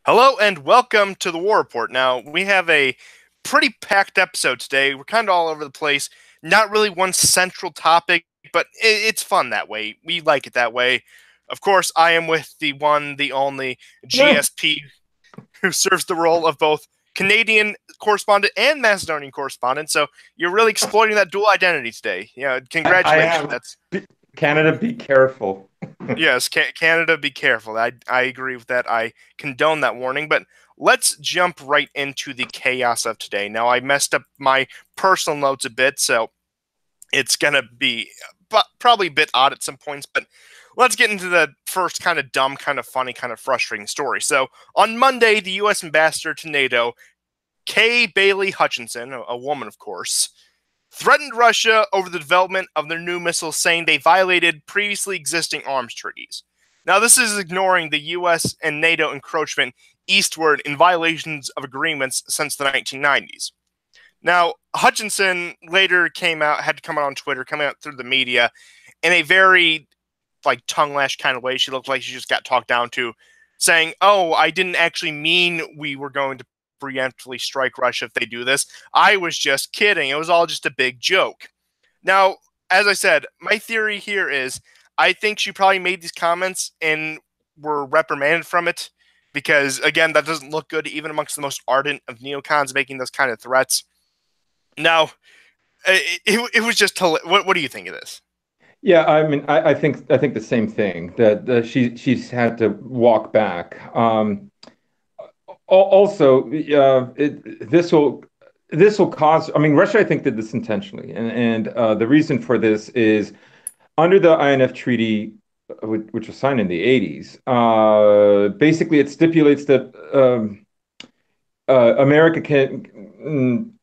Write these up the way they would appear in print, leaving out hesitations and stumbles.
Hello and welcome to the War Report. Now, we have a pretty packed episode today. We're kind of all over the place. Not really one central topic, but it's fun that way. We like it that way. Of course, I am with the one, the only GSP who serves the role of both Canadian correspondent and Macedonian correspondent. So you're really exploiting that dual identity today. Yeah, I congratulations. am. Canada, be careful. Yes, Canada, be careful. I agree with that. I condone that warning. But let's jump right into the chaos of today. Now, I messed up my personal notes a bit, so it's going to be probably a bit odd at some points. But let's get into the first kind of dumb, kind of funny, kind of frustrating story. So on Monday, the U.S. ambassador to NATO, Kay Bailey Hutchinson, a woman, of course, threatened Russia over the development of their new missiles, saying they violated previously existing arms treaties. Now, this is ignoring the U.S. and NATO encroachment eastward in violations of agreements since the 1990s. Now, Hutchinson later had to come out on Twitter, coming out through the media, in a very tongue lash kind of way. She looked like she just got talked down to, saying, "Oh, I didn't actually mean we were going to preemptively strike Russia if they do this. I was just kidding. It was all just a big joke." Now, as I said, my theory here is I think she probably made these comments and were reprimanded from it because, again, that doesn't look good even amongst the most ardent of neocons making those kind of threats. Now, it was just what do you think of this? Yeah, I mean, I think the same thing that she's had to walk back. Also, this will cause. I mean, Russia, I think, did this intentionally, and the reason for this is under the INF Treaty, which was signed in the 80s. Basically, it stipulates that America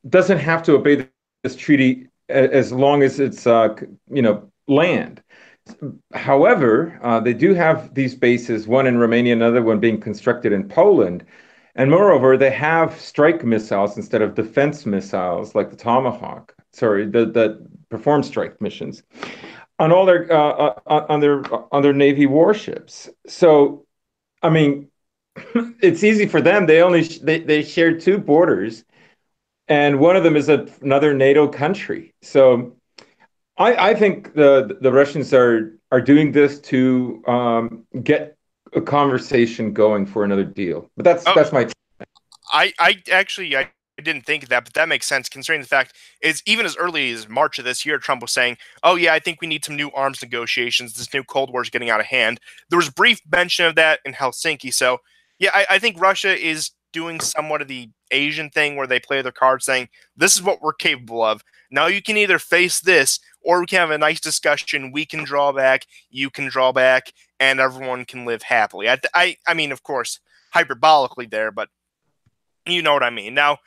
doesn't have to obey this treaty as long as it's land. However, they do have these bases, one in Romania, another one being constructed in Poland. And moreover, they have strike missiles instead of defense missiles like the Tomahawk, sorry, that perform strike missions on all their on their Navy warships. So, I mean, it's easy for them. They share two borders, and one of them is another NATO country. So I think the Russians are doing this to get a conversation going for another deal. But Oh, that's my I didn't think of that, but that makes sense considering the fact is even as early as March of this year, Trump was saying, "Oh yeah, I think we need some new arms negotiations. This new Cold War is getting out of hand." There was brief mention of that in Helsinki. So yeah, I think Russia is doing somewhat of the Asian thing where they play their cards, saying, "This is what we're capable of. Now you can either face this, or we can have a nice discussion. We can draw back, you can draw back, and everyone can live happily." I mean, of course, hyperbolically there, but you know what I mean. Now,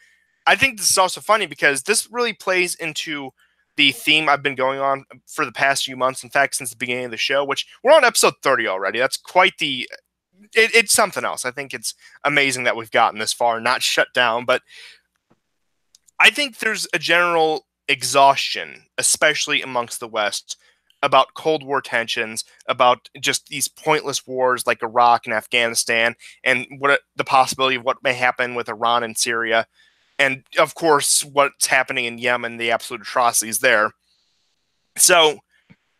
I think this is also funny because this really plays into the theme I've been going on for the past few months. In fact, since the beginning of the show, which we're on episode 30 already. That's quite the. It's something else. I think it's amazing that we've gotten this far, not shut down. But I think there's a general exhaustion, especially amongst the West, about Cold War tensions, about just these pointless wars like Iraq and Afghanistan, and what the possibility of what may happen with Iran and Syria, and of course what's happening in Yemen, the absolute atrocities there. So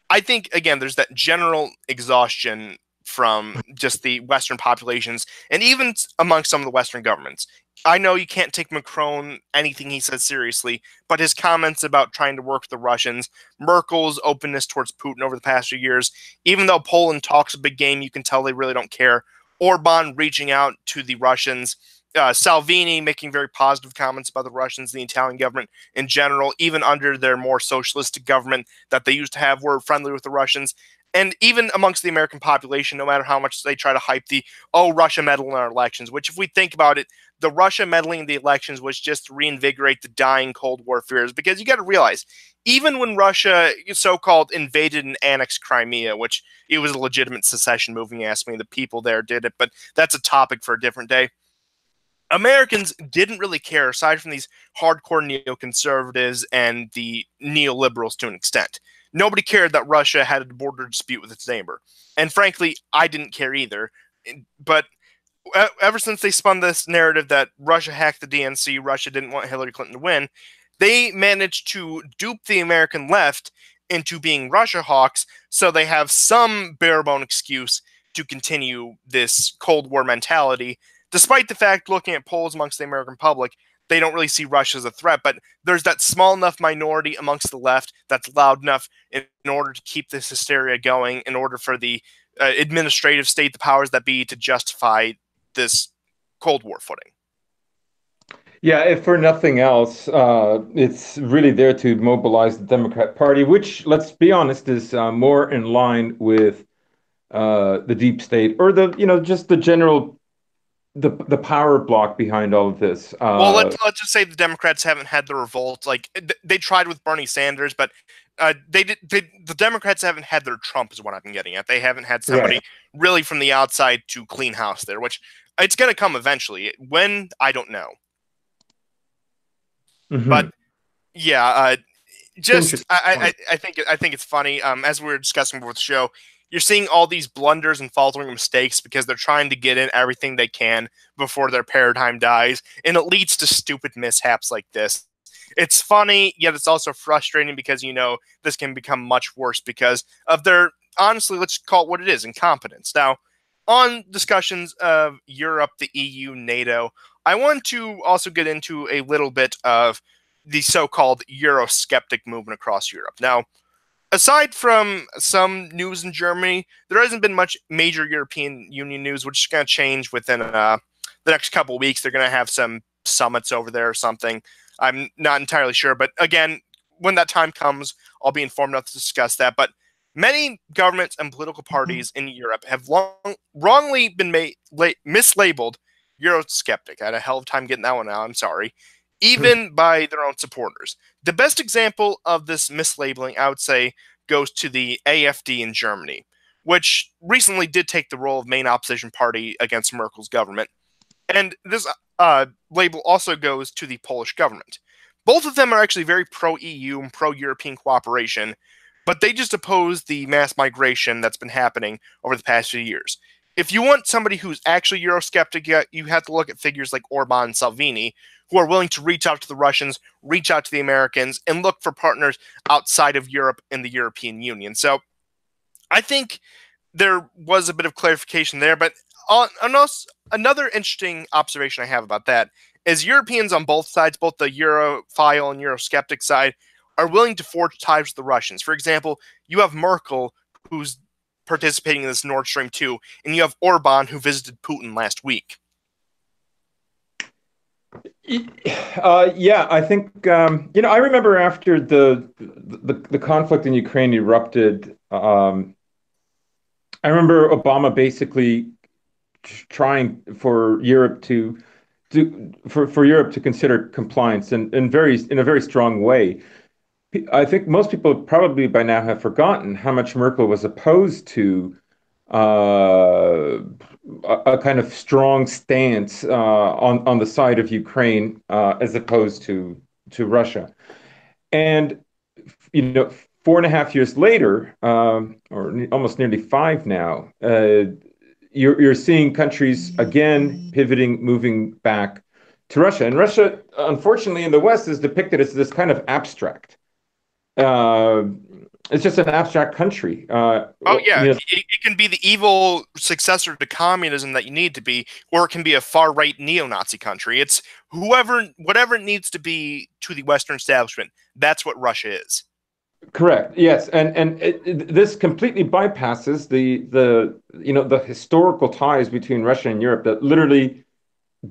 I think again, there's that general exhaustion from just the Western populations, and even among some of the Western governments. I know you can't take Macron anything he says seriously, but his comments about trying to work with the Russians, Merkel's openness towards Putin over the past few years, even though Poland talks a big game, you can tell they really don't care. Orban reaching out to the Russians, Salvini making very positive comments about the Russians, the Italian government in general, even under their more socialistic government that they used to have, were friendly with the Russians. And even amongst the American population, no matter how much they try to hype the, "Oh, Russia meddled in our elections," which if we think about it, the Russia meddling in the elections was just to reinvigorate the dying Cold War fears. Because you got to realize, even when Russia so-called invaded and annexed Crimea, which it was a legitimate secession movement, you ask me, the people there did it, but that's a topic for a different day. Americans didn't really care, aside from these hardcore neoconservatives and the neoliberals to an extent. Nobody cared that Russia had a border dispute with its neighbor. And frankly, I didn't care either. But ever since they spun this narrative that Russia hacked the DNC, Russia didn't want Hillary Clinton to win, they managed to dupe the American left into being Russia hawks, so they have some barebone excuse to continue this Cold War mentality, despite the fact, looking at polls amongst the American public, they don't really see Russia as a threat. But there's that small enough minority amongst the left that's loud enough in order to keep this hysteria going, in order for the administrative state, the powers that be, to justify this Cold War footing. Yeah, if for nothing else, it's really there to mobilize the Democrat Party, which, let's be honest, is more in line with the deep state or just the general the power block behind all of this. Well, let's just say the Democrats haven't had the revolt. Like they tried with Bernie Sanders, but the Democrats haven't had their Trump, is what I'm getting at. They haven't had somebody Right. really from the outside to clean house there, which it's going to come eventually. When, I don't know, but Hmm. yeah, It's an just interesting point. I think it's funny. As we were discussing before the show, you're seeing all these blunders and faltering mistakes because they're trying to get in everything they can before their paradigm dies, and it leads to stupid mishaps like this. It's funny, yet it's also frustrating because this can become much worse because of their, honestly, let's call it what it is, incompetence. Now, on discussions of Europe, the EU, NATO, I want to also get into a little bit of the so-called Eurosceptic movement across Europe. Now, aside from some news in Germany, there hasn't been much major European Union news, which is going to change within the next couple of weeks. They're going to have some summits over there or something. I'm not entirely sure, but again, when that time comes, I'll be informed enough to discuss that. But many governments and political parties in Europe have wrongly been mislabeled Eurosceptic. I had a hell of a time getting that one out. I'm sorry. Even by their own supporters. The best example of this mislabeling, I would say, goes to the AfD in Germany, which recently did take the role of main opposition party against Merkel's government. And this label also goes to the Polish government. Both of them are actually very pro EU and pro European cooperation, but they just oppose the mass migration that's been happening over the past few years. If you want somebody who's actually Eurosceptic, you have to look at figures like Orban and Salvini, who are willing to reach out to the Russians, reach out to the Americans, and look for partners outside of Europe and the European Union. So I think there was a bit of clarification there, but another interesting observation I have about that is Europeans on both sides, both the Europhile and Eurosceptic side, are willing to forge ties with the Russians. For example, you have Merkel, who's participating in this Nord Stream 2, and you have Orban, who visited Putin last week. Yeah, I think I remember after the conflict in Ukraine erupted. I remember Obama basically trying for Europe to for Europe to consider compliance in a very strong way. I think most people probably by now have forgotten how much Merkel was opposed to a kind of strong stance on the side of Ukraine as opposed to Russia. And 4.5 years later, or almost nearly five now, you're seeing countries again pivoting, moving back to Russia. And Russia, unfortunately, in the West is depicted as this kind of abstract. Uh, it's just an abstract country. Oh yeah, it can be the evil successor to communism that you need to be, or it can be a far right neo-Nazi country. It's whatever it needs to be to the Western establishment. That's what Russia is. Correct. Yes, and this completely bypasses the historical ties between Russia and Europe that literally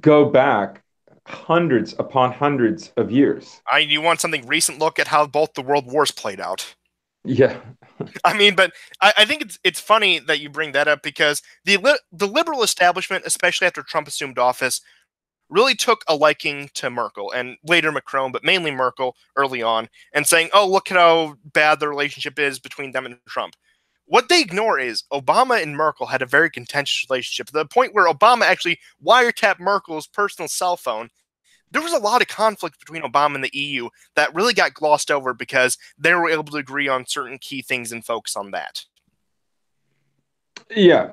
go back hundreds upon hundreds of years. You want something recent look at how both the world wars played out. Yeah. I mean, but I think it's funny that you bring that up because the liberal establishment, especially after Trump assumed office, really took a liking to Merkel and later Macron, but mainly Merkel early on, and saying, "Oh, look at how bad the relationship is between them and Trump." What they ignore is Obama and Merkel had a very contentious relationship to the point where Obama actually wiretapped Merkel's personal cell phone. There was a lot of conflict between Obama and the EU that really got glossed over because they were able to agree on certain key things and focus on that. Yeah.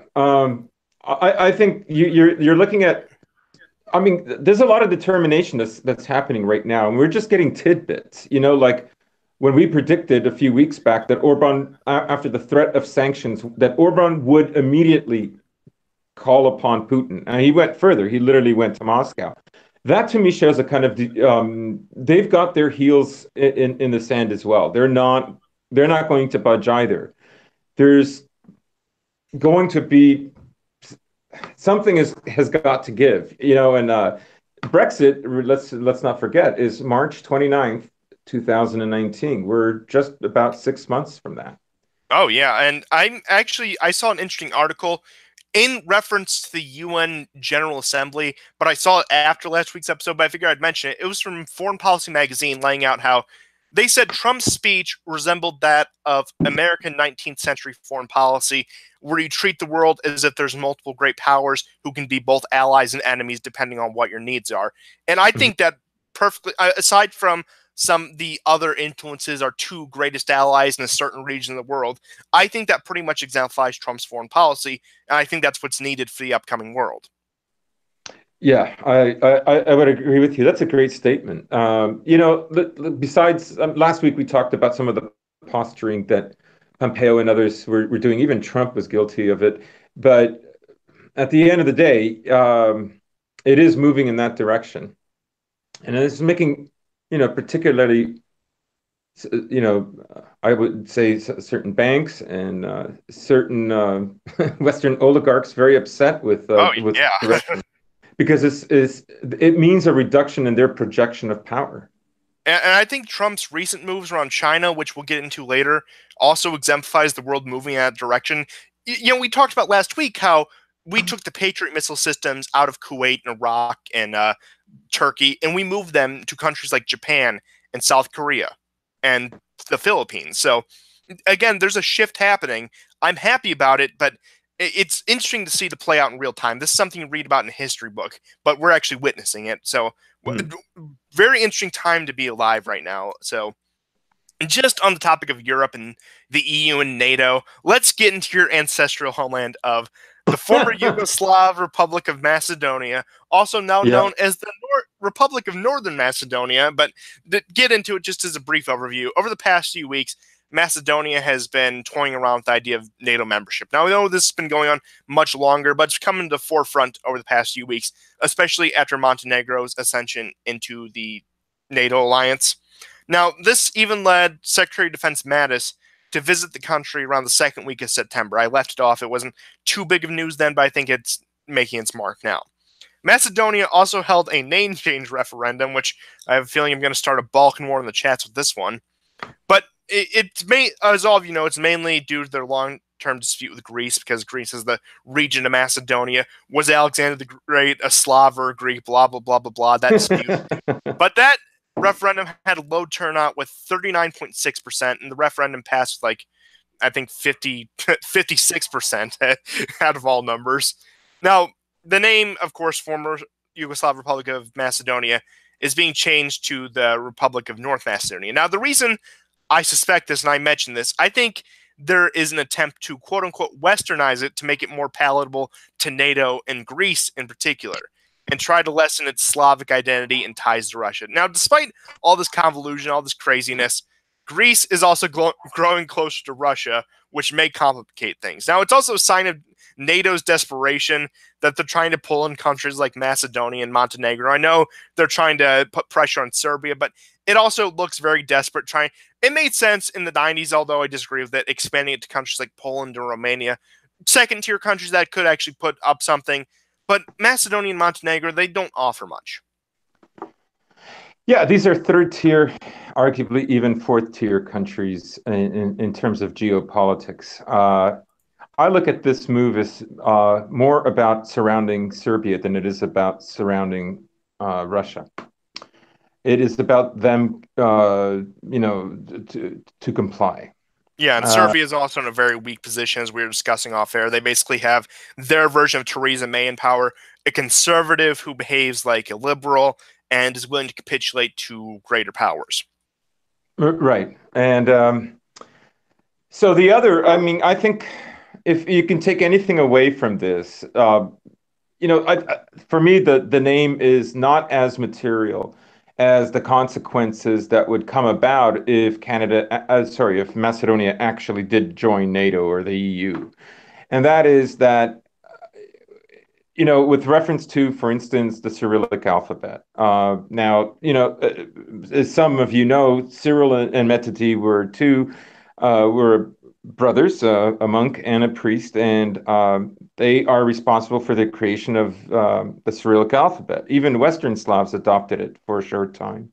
I think you're looking at. I mean, there's a lot of determination that's happening right now, and we're just getting tidbits. Like when we predicted a few weeks back that Orban, after the threat of sanctions, that Orban would immediately call upon Putin. And he went further. He literally went to Moscow. That to me shows a kind of they've got their heels in the sand as well. They're not going to budge either. There's going to be something has got to give, and Brexit, let's not forget, is March 29th, 2019. We're just about 6 months from that. Oh yeah, and I saw an interesting article in reference to the UN General Assembly, but I saw it after last week's episode, but I figured I'd mention it. It was from Foreign Policy magazine laying out how they said Trump's speech resembled that of American 19th century foreign policy, where you treat the world as if there's multiple great powers who can be both allies and enemies depending on what your needs are. And I Mhm. think that perfectly, aside from some the other influences, our two greatest allies in a certain region of the world, I think that pretty much exemplifies Trump's foreign policy, and I think that's what's needed for the upcoming world. Yeah, I would agree with you. That's a great statement. Besides, last week we talked about some of the posturing that Pompeo and others were doing. Even Trump was guilty of it. But at the end of the day, it is moving in that direction. And it's making, particularly, I would say certain banks and certain Western oligarchs very upset Oh with yeah. the direction because it means a reduction in their projection of power. And I think Trump's recent moves around China, which we'll get into later, also exemplifies the world moving in that direction. We talked about last week how we took the Patriot missile systems out of Kuwait and Iraq and Turkey, and we moved them to countries like Japan and South Korea and the Philippines. So again, there's a shift happening. I'm happy about it, but it's interesting to see the play out in real time. This is something you read about in a history book, but we're actually witnessing it. So Hmm. very interesting time to be alive right now. So just on the topic of Europe and the EU and NATO, let's get into your ancestral homeland of the former Yugoslav Republic of Macedonia, also now Yeah. known as the Republic of Northern Macedonia. But to get into it just as a brief overview, over the past few weeks, Macedonia has been toying around with the idea of NATO membership. Now, we know this has been going on much longer, but it's come to the forefront over the past few weeks, especially after Montenegro's ascension into the NATO alliance. Now, this even led Secretary of Defense Mattis to visit the country around the second week of September. I left it off. It wasn't too big of news then, but I think it's making its mark now. Macedonia also held a name change referendum, which I have a feeling I'm going to start a Balkan war in the chats with this one. But as all of you know, it's mainly due to their long-term dispute with Greece, because Greece is the region of Macedonia. Was Alexander the Great a Slav or a Greek? Blah blah blah blah blah. That dispute, but that referendum had a low turnout with 39.6%, and the referendum passed with like I think 56% out of all numbers. Now, the name, of course, former Yugoslav Republic of Macedonia, is being changed to the Republic of North Macedonia. Now, the reason I suspect this, and I mentioned this, I think there is an attempt to quote unquote westernize it to make it more palatable to NATO and Greece in particular, and try to lessen its Slavic identity and ties to Russia. Now, despite all this convolution, all this craziness, Greece is also growing closer to Russia, which may complicate things. Now, it's also a sign of NATO's desperation that they're trying to pull in countries like Macedonia and Montenegro. I know they're trying to put pressure on Serbia, but it also looks very desperate. It made sense in the 90s, although I disagree with it, expanding it to countries like Poland and Romania, second tier countries that could actually put up something. But Macedonia and Montenegro, they don't offer much. Yeah, these are third tier, arguably even fourth tier countries in terms of geopolitics. I look at this move as more about surrounding Serbia than it is about surrounding Russia. It is about them, to comply. Yeah, and Uh, Serbia is also in a very weak position, as we were discussing off air. They basically have their version of Theresa May in power, a conservative who behaves like a liberal and is willing to capitulate to greater powers. right. And so I mean, I think if you can take anything away from this, for me, the name is not as material as the consequences that would come about if if Macedonia actually did join NATO or the EU. And that is that with reference to, for instance, the Cyrillic alphabet. Now, as some of you know, Cyril and Methody were brothers, a monk and a priest, and they are responsible for the creation of the Cyrillic alphabet. Even Western Slavs adopted it for a short time.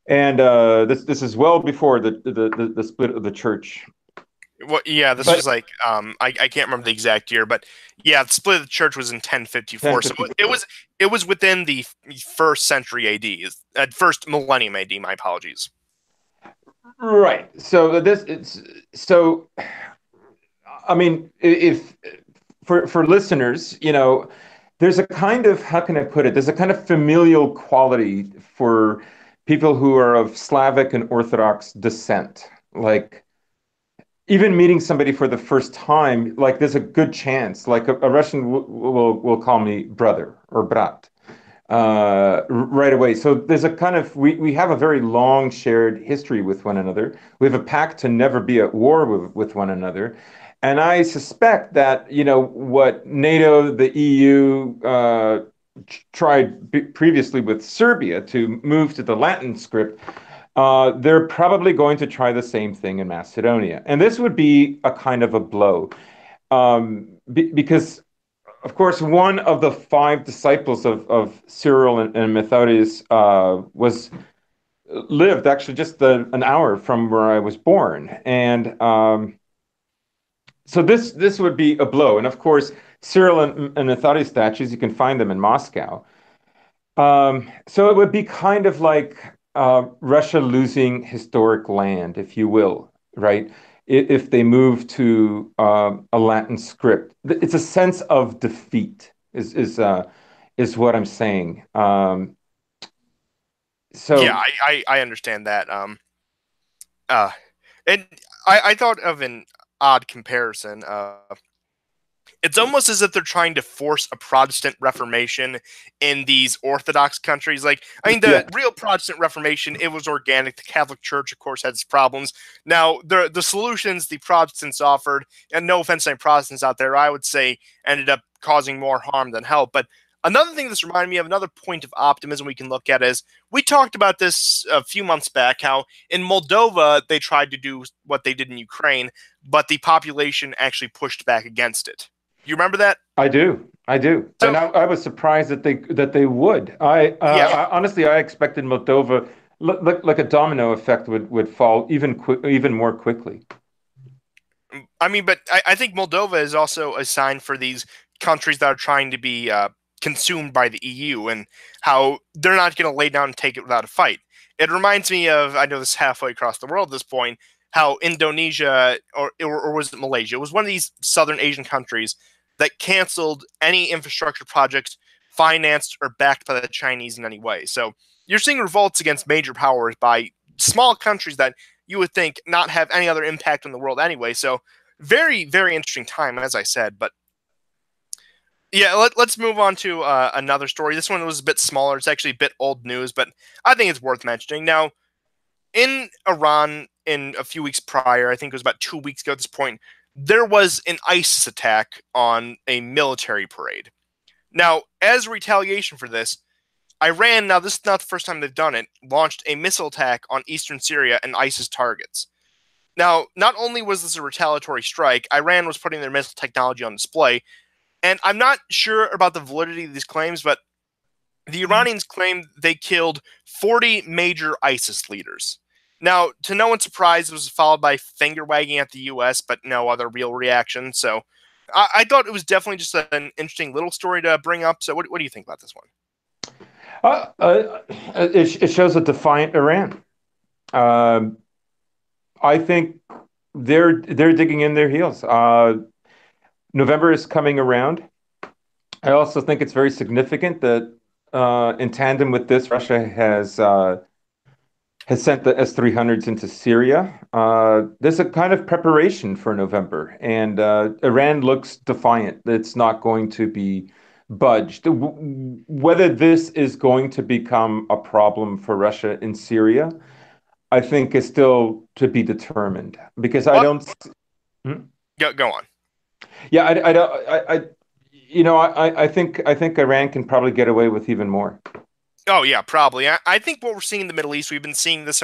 And this is well before the split of the church. Well, yeah, this But was like I can't remember the exact year, but yeah, the split of the church was in 1054, so 1054. it was within the first century AD, first millennium AD. My apologies. Right. So this it's so I mean, if for listeners, there's a kind of, how can I put it? There's a kind of familial quality for people who are of Slavic and Orthodox descent. Like even meeting somebody for the first time, like there's a good chance, like a Russian will call me brother or brat right away. So there's a kind of we have a very long shared history with one another. We have a pact to never be at war with one another. And I suspect that, what NATO, the EU tried previously with Serbia to move to the Latin script, they're probably going to try the same thing in Macedonia. And this would be a kind of a blow because of course, one of the five disciples of Cyril and Methodius was lived actually just an hour from where I was born, and so this would be a blow. And of course, Cyril and Methodius statues, you can find them in Moscow. So it would be kind of like Russia losing historic land, if you will, right? If they move to a Latin script, it's a sense of defeat, is what I'm saying. Yeah, So I understand that. Uh, and I thought of an odd comparison. It's almost as if they're trying to force a Protestant Reformation in these Orthodox countries. Like, I mean, the yeah, real Protestant Reformation, it was organic. The Catholic Church, of course, had its problems. Now, the solutions the Protestants offered, and no offense to any Protestants out there, I would say ended up causing more harm than help. But another thing that's reminded me of another point of optimism we can look at is we talked about this a few months back, how in Moldova they tried to do what they did in Ukraine, but the population actually pushed back against it. You remember that? I do, and So I was surprised that they would. yeah, Honestly, I expected Moldova like a domino effect would fall even more quickly. I mean, but I think Moldova is also a sign for these countries that are trying to be consumed by the EU and how they're not going to lay down and take it without a fight. It reminds me of, I know this is halfway across the world at this point, how Indonesia or was it Malaysia? It was one of these southern Asian countries that canceled any infrastructure projects financed or backed by the Chinese in any way. So you're seeing revolts against major powers by small countries that you would think not have any other impact on the world anyway. So very, very interesting time, as I said. But yeah, let's move on to another story. This one was a bit smaller. It's actually a bit old news, but I think it's worth mentioning. Now, in Iran, in a few weeks prior, I think it was about 2 weeks ago at this point, there was an ISIS attack on a military parade. Now, as retaliation for this, Iran, now this is not the first time they've done it, launched a missile attack on eastern Syria and ISIS targets. Now, not only was this a retaliatory strike, Iran was putting their missile technology on display, and I'm not sure about the validity of these claims, but the Iranians claim they killed 40 major ISIS leaders. Now, to no one's surprise, it was followed by finger wagging at the U.S., but no other real reaction. So I thought it was definitely just an interesting little story to bring up. So what do you think about this one? Uh, uh, it shows a defiant Iran. Um I think they're digging in their heels. November is coming around. I also think it's very significant that in tandem with this, Russia has has sent the S-300s into Syria. There's a kind of preparation for November, and Iran looks defiant. It's not going to be budged. Whether this is going to become a problem for Russia in Syria, I think is still to be determined because I Well, don't. Hmm? go on. Yeah, I don't. I think Iran can probably get away with even more. Oh yeah, probably. I think what we're seeing in the Middle East, we've been seeing this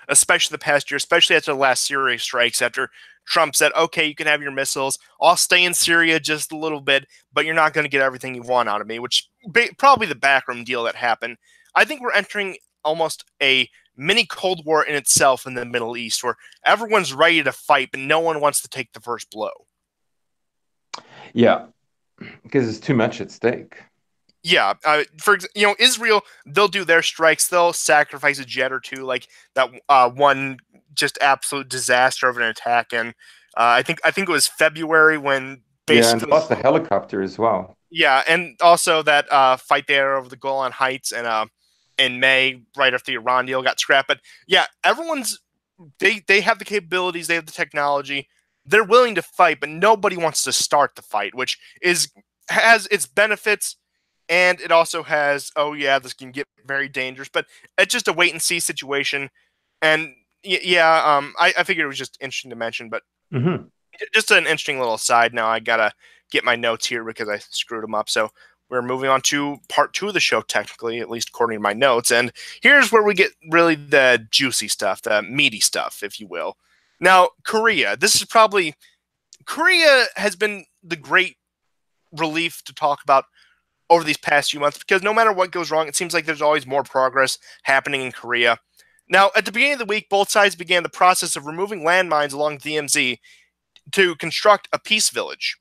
especially the past year, especially after the last Syria strikes, after Trump said, "Okay, you can have your missiles. I'll stay in Syria just a little bit, but you're not going to get everything you want out of me," which probably the backroom deal that happened. I think we're entering almost a mini Cold War in itself in the Middle East, where everyone's ready to fight, but no one wants to take the first blow. Yeah, because it's too much at stake. Yeah, Israel, they'll do their strikes. They'll sacrifice a jet or two, like that one just absolute disaster of an attack. And I think it was February when Yeah, and they basically, lost the helicopter as well. yeah, and also that fight there over the Golan Heights and in May, right after the Iran deal got scrapped. But yeah, everyone's they have the capabilities, they have the technology, they're willing to fight, but nobody wants to start the fight, which is has its benefits and it also has, oh yeah, this can get very dangerous, but it's just a wait and see situation. And yeah, I figured it was just interesting to mention, but Hmm. just an interesting little side. Now I gotta get my notes here because I screwed them up. So we're moving on to part two of the show, technically, at least according to my notes. And here's where we get really the juicy stuff, the meaty stuff, if you will. Now, Korea. This is probably Korea has been the great relief to talk about over these past few months because no matter what goes wrong, it seems like there's always more progress happening in Korea. Now, at the beginning of the week, both sides began the process of removing landmines along the DMZ to construct a peace village.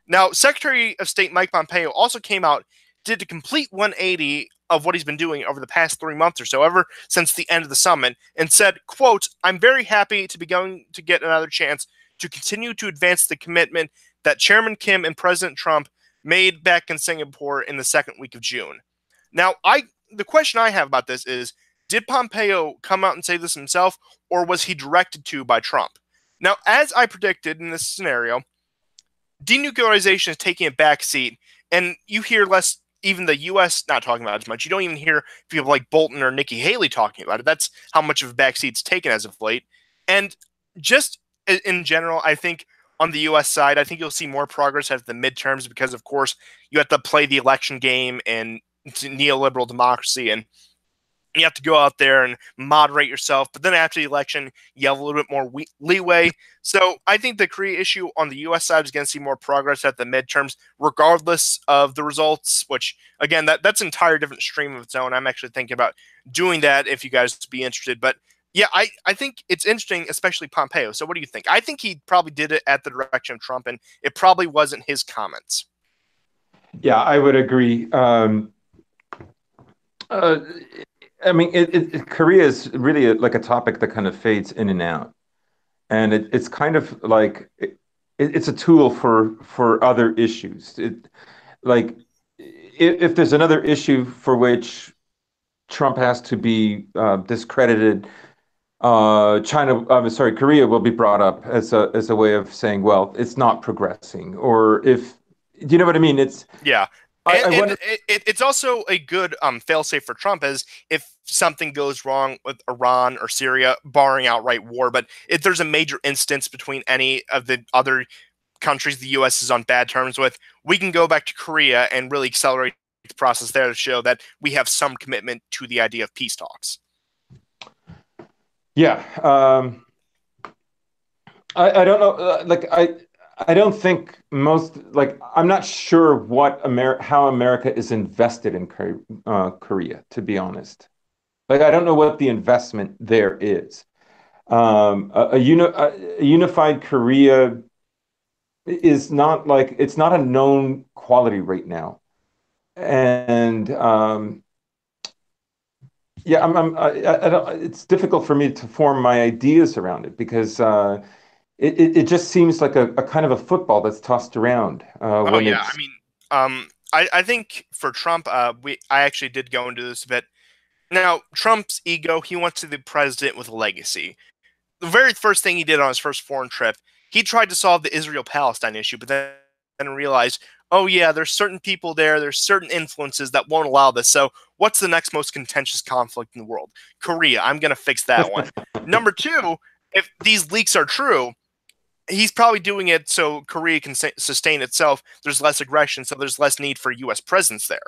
Now, Secretary of State Mike Pompeo also came out, did a complete 180 of what he's been doing over the past 3 months or so, ever since the end of the summit, and said, quote, "I'm very happy to be going to get another chance to continue to advance the commitment that Chairman Kim and President Trump made back in Singapore in the second week of June." Now, the question I have about this is, did Pompeo come out and say this himself, or was he directed to by Trump? Now, as I predicted in this scenario, denuclearization is taking a backseat, and you hear less. Even the U.S. not talking about it as much. You don't even hear people like Bolton or Nikki Haley talking about it. That's how much of a backseat it's taken as of late. And just in general, I think on the U.S. side, I think you'll see more progress at the midterms because, of course, you have to play the election game and neoliberal democracy, and you have to go out there and moderate yourself. But then after the election, you have a little bit more leeway. So I think the Korea issue on the U.S. side is going to see more progress at the midterms, regardless of the results. Which again, that's an entire different stream of its own. I'm actually thinking about doing that if you guys would be interested. But yeah, I think it's interesting, especially Pompeo. So what do you think? I think he probably did it at the direction of Trump, and it probably wasn't his comments. Yeah, I would agree. Uh, I mean, Korea is really like a topic that kind of fades in and out, and it's kind of like it's a tool for other issues. Like if there's another issue for which Trump has to be discredited, Korea will be brought up as a way of saying, well, it's not progressing, or if do you know what I mean? Yeah. I And wonder. it's also a good failsafe for Trump as if something goes wrong with Iran or Syria, barring outright war. But if there's a major instance between any of the other countries the U.S. is on bad terms with, we can go back to Korea and really accelerate the process there to show that we have some commitment to the idea of peace talks. Yeah, I don't know. I don't think most like I'm not sure how America is invested in Korea, to be honest. Like I don't know what the investment there is. A unified Korea is not like it's not a known quality right now, and yeah, I don't. It's difficult for me to form my ideas around it because it just seems like a kind of a football that's tossed around Oh when yeah, I it's. mean, I think for Trump, I actually did go into this a bit Now, Trump's ego, he wants to be the president with a legacy. The very first thing he did on his first foreign trip, he tried to solve the Israel-Palestine issue, but then realized, oh yeah, there's certain people there, there's certain influences that won't allow this. So what's the next most contentious conflict in the world? Korea. I'm going to fix that one. Number two, if these leaks are true, he's probably doing it so Korea can sustain itself. There's less aggression, so there's less need for U.S. presence there.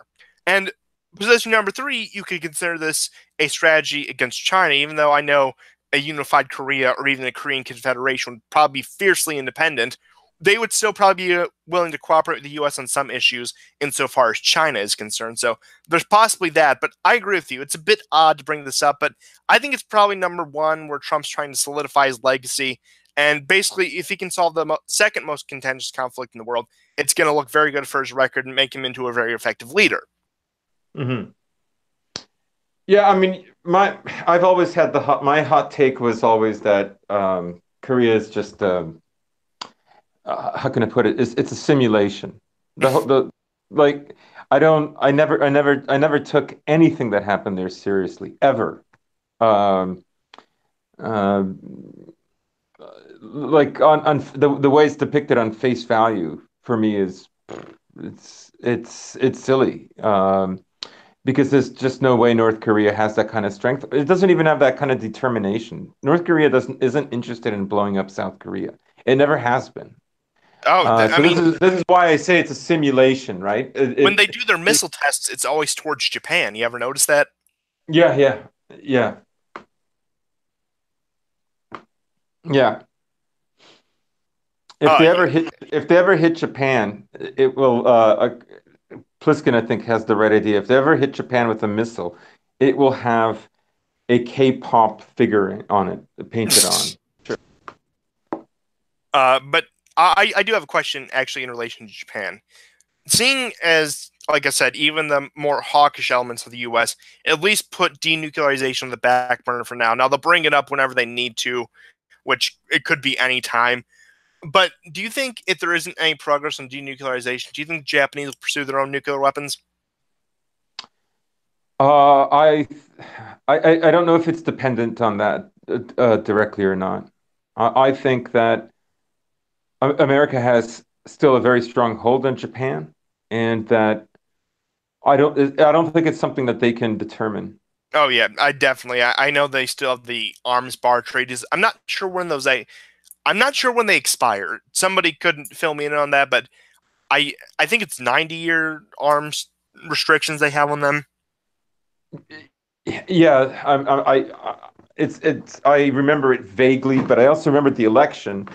And position number three, you could consider this a strategy against China, even though I know a unified Korea or even a Korean Confederation would probably be fiercely independent. They would still probably be willing to cooperate with the U.S. on some issues insofar as China is concerned. So there's possibly that, but I agree with you. It's a bit odd to bring this up, but I think it's probably number one where Trump's trying to solidify his legacy. And basically, if he can solve the second most contentious conflict in the world, it's going to look very good for his record and make him into a very effective leader. Hmm. Yeah, I mean, I've always had my hot take was always that Korea is just how can I put it? It's a simulation. The like I never took anything that happened there seriously ever. Um, uh, like on the way it's depicted on face value for me is it's silly. Because there's just no way North Korea has that kind of strength. It doesn't even have that kind of determination. North Korea doesn't isn't interested in blowing up South Korea. It never has been. Oh, I So mean, this is why I say it's a simulation, right? when they do their missile tests, it's always towards Japan. You ever notice that? Yeah, yeah, yeah, yeah. Uh, If they ever hit Japan, it will. Pliskin, I think, has the right idea. If they ever hit Japan with a missile, it will have a K-pop figure on it, painted on. but I do have a question actually in relation to Japan. Seeing as, like I said, even the more hawkish elements of the U.S. at least put denuclearization on the back burner for now. Now they'll bring it up whenever they need to, which it could be any time. But do you think if there isn't any progress on denuclearization, do you think the Japanese will pursue their own nuclear weapons? Uh, I, I don't know if it's dependent on that directly or not. I think that America has still a very strong hold on Japan, and that I don't think it's something that they can determine. Oh yeah, I definitely. I know they still have the arms bar treaties. I'm not sure when those. I'm not sure when they expire. Somebody couldn't fill me in on that, but I think it's 90-year arms restrictions they have on them. Yeah, it's I remember it vaguely, but I also remember the election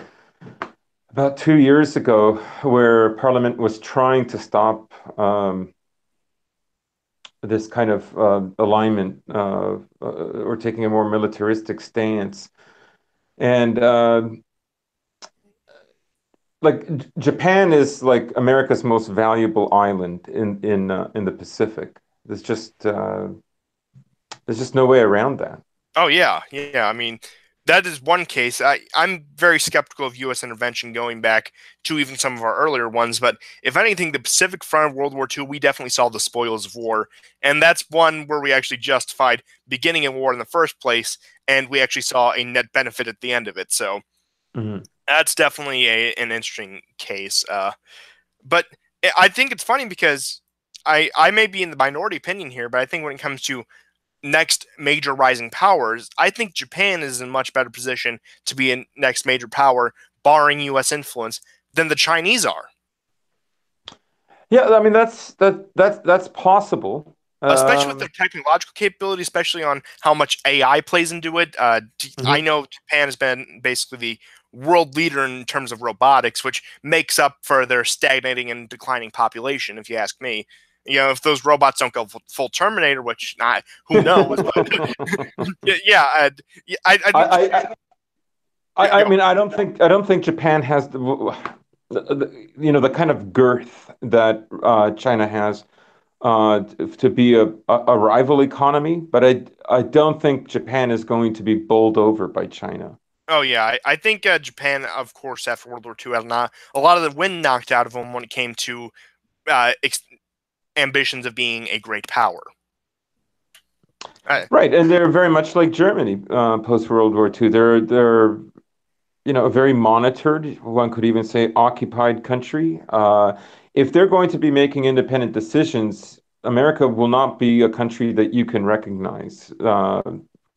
about 2 years ago where Parliament was trying to stop this kind of alignment or taking a more militaristic stance. And like Japan is like America's most valuable island in the Pacific. There's just no way around that. Oh yeah, yeah. I mean, that is one case. I'm very skeptical of U.S. intervention going back to even some of our earlier ones. But if anything, the Pacific Front of World War II, we definitely saw the spoils of war, and that's one where we actually justified beginning a war in the first place, and we actually saw a net benefit at the end of it. So Mhm. that's definitely an interesting case. But I think it's funny because I may be in the minority opinion here, but I think when it comes to next major rising powers, I think Japan is in a much better position to be a next major power, barring U.S. influence, than the Chinese are. Yeah, I mean that's possible. Especially with Um, their technological capability, especially on how much AI plays into it. I mhm. know Japan has been basically the world leader in terms of robotics, which makes up for their stagnating and declining population, if you ask me. You know, if those robots don't go full Terminator, which not, who knows, but yeah, I think I, Japan. I, Yeah, I go. mean, I don't think Japan has the kind of girth that China has to be a rival economy, but I don't think Japan is going to be bowled over by China. Oh yeah, I think Japan, of course, after World War II, had not a lot of the wind knocked out of them when it came to uh, ex- ambitions of being a great power. Right, and they're very much like Germany post World War II. They're a very monitored, one could even say occupied country. If they're going to be making independent decisions, America will not be a country that you can recognize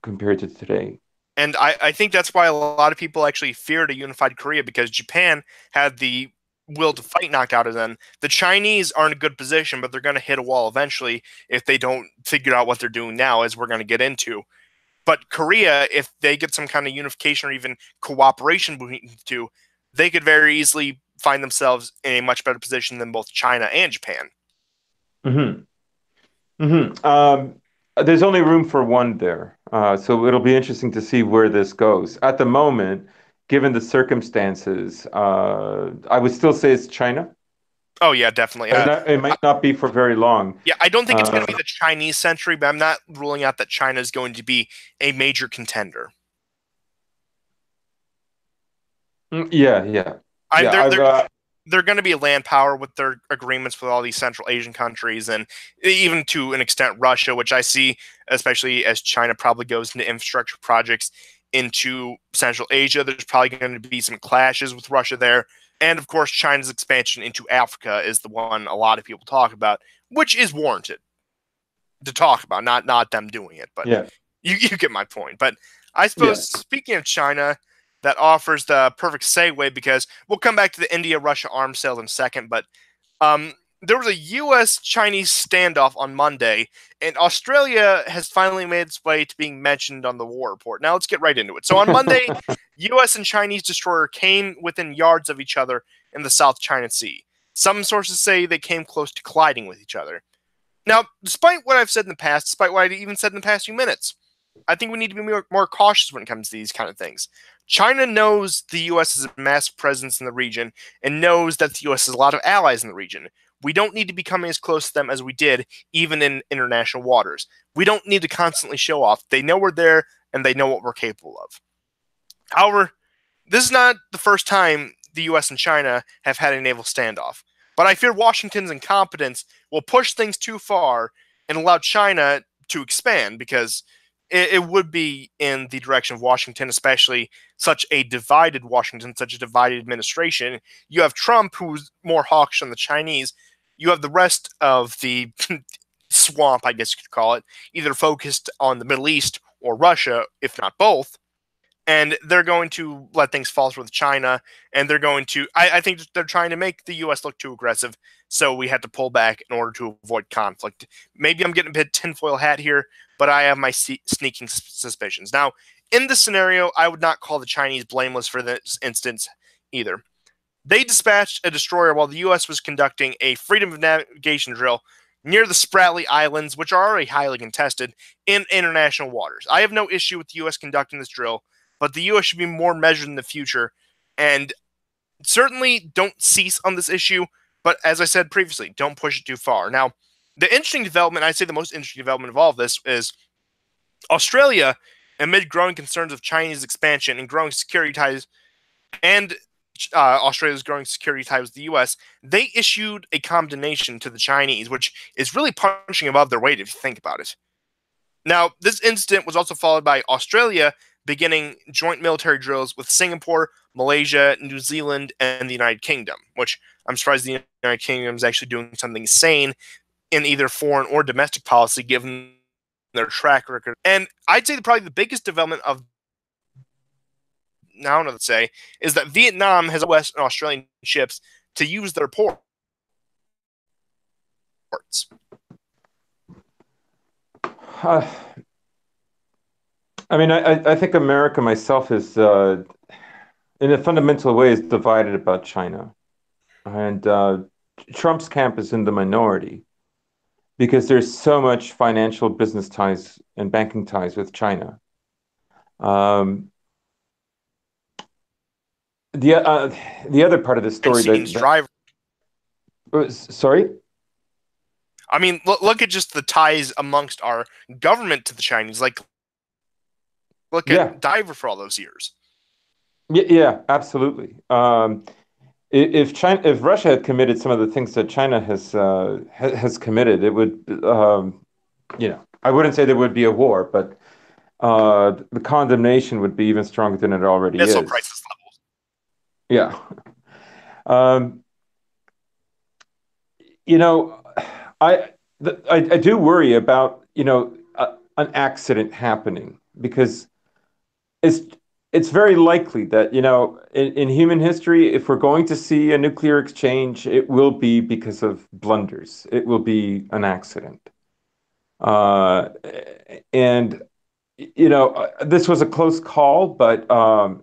compared to today. And I think that's why a lot of people actually feared a unified Korea because Japan had the will to fight knocked out of them. The Chinese are in a good position, but they're going to hit a wall eventually if they don't figure out what they're doing now, as we're going to get into. But Korea, if they get some kind of unification or even cooperation between the two, they could very easily find themselves in a much better position than both China and Japan. Hmm. There's only room for one there. So it'll be interesting to see where this goes. At the moment, given the circumstances, I would still say it's China. Oh yeah, definitely. It might not be for very long. Yeah, I don't think it's going Uh, to be the Chinese century, but I'm not ruling out that China is going to be a major contender. yeah, yeah, I'm yeah. they're going to be a land power with their agreements with all these Central Asian countries and even to an extent Russia, which I see, especially as China probably goes into infrastructure projects into Central Asia. There's probably going to be some clashes with Russia there. And of course, China's expansion into Africa is the one a lot of people talk about, which is warranted to talk about, not them doing it, but Yeah, you get my point. But I yeah. suppose speaking of China, that offers the perfect segue because we'll come back to the India Russia arms sale in a second. But um, there was a U.S. Chinese standoff on Monday, and Australia has finally made its way to being mentioned on the war report. Now let's get right into it. So on Monday, U.S. and Chinese destroyer came within yards of each other in the South China Sea. Some sources say they came close to colliding with each other. Now, despite what I've said in the past, despite what I even said in the past few minutes, I think we need to be more cautious when it comes to these kind of things. China knows the U.S. has a massive presence in the region and knows that the U.S. has a lot of allies in the region. We don't need to be coming as close to them as we did, even in international waters. We don't need to constantly show off. They know we're there and they know what we're capable of. However, this is not the first time the US and China have had a naval standoff, but I fear Washington's incompetence will push things too far and allow China to expand because it would be in the direction of Washington, especially such a divided Washington, such a divided administration. You have Trump, who's more hawkish on the Chinese. You have the rest of the swamp, I guess you could call it, either focused on the Middle East or Russia, if not both, and they're going to let things falter with China, and they're going to. I think they're trying to make the U.S. look too aggressive, so we had to pull back in order to avoid conflict. Maybe I'm getting a bit tinfoil hat here, but I have my sneaking suspicions. Now, in this scenario, I would not call the Chinese blameless for this instance either. They dispatched a destroyer while the U.S. was conducting a freedom of navigation drill near the Spratly Islands, which are already highly contested in international waters. I have no issue with the U.S. conducting this drill, but the U.S. should be more measured in the future and certainly don't cease on this issue. But as I said previously, don't push it too far. Now, the interesting development, I'd say the most interesting development of all of this is Australia, amid growing concerns of Chinese expansion and growing security ties and Australia's growing security ties with the U.S., they issued a condemnation to the Chinese, which is really punching above their weight if you think about it. Now, this incident was also followed by Australia beginning joint military drills with Singapore, Malaysia, New Zealand, and the United Kingdom, which I'm surprised the United Kingdom is actually doing something sane in either foreign or domestic policy given their track record. And I'd say probably the biggest development of now, I don't know what to say, is that Vietnam has West and Australian ships to use their ports. Uh, I mean, I think America myself is, in a fundamental way, is divided about China. And Trump's camp is in the minority because there's so much financial business ties and banking ties with China. Um, the uh, the other part of the And story Scene's driver. sorry, I mean, look at just the ties amongst our government to the Chinese. Like, look yeah, at Diver for all those years. yeah, yeah, absolutely. If China, if Russia had committed some of the things that China has committed, it would, I wouldn't say there would be a war, but the condemnation would be even stronger than it already Missile is. crisis levels. Yeah. Um, you know, I, I do worry about, an accident happening because it's it's very likely that, in human history, if we're going to see a nuclear exchange, it will be because of blunders. It will be an accident. Uh, and this was a close call, but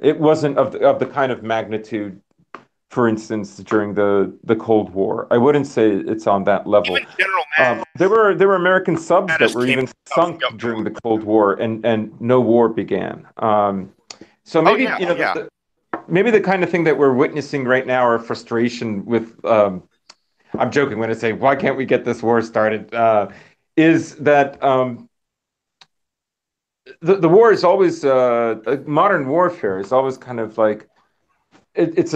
it wasn't of the kind of magnitude, for instance, during the Cold War. I wouldn't say it's on that level. Even General There were American subs that Mattis were came even out. sunk during the Cold War, and no war began. So Oh maybe yeah, yeah. maybe the kind of thing that we're witnessing right now, our frustration with. I'm joking when I say why can't we get this war started? Is that the war is always modern warfare is always kind of like it's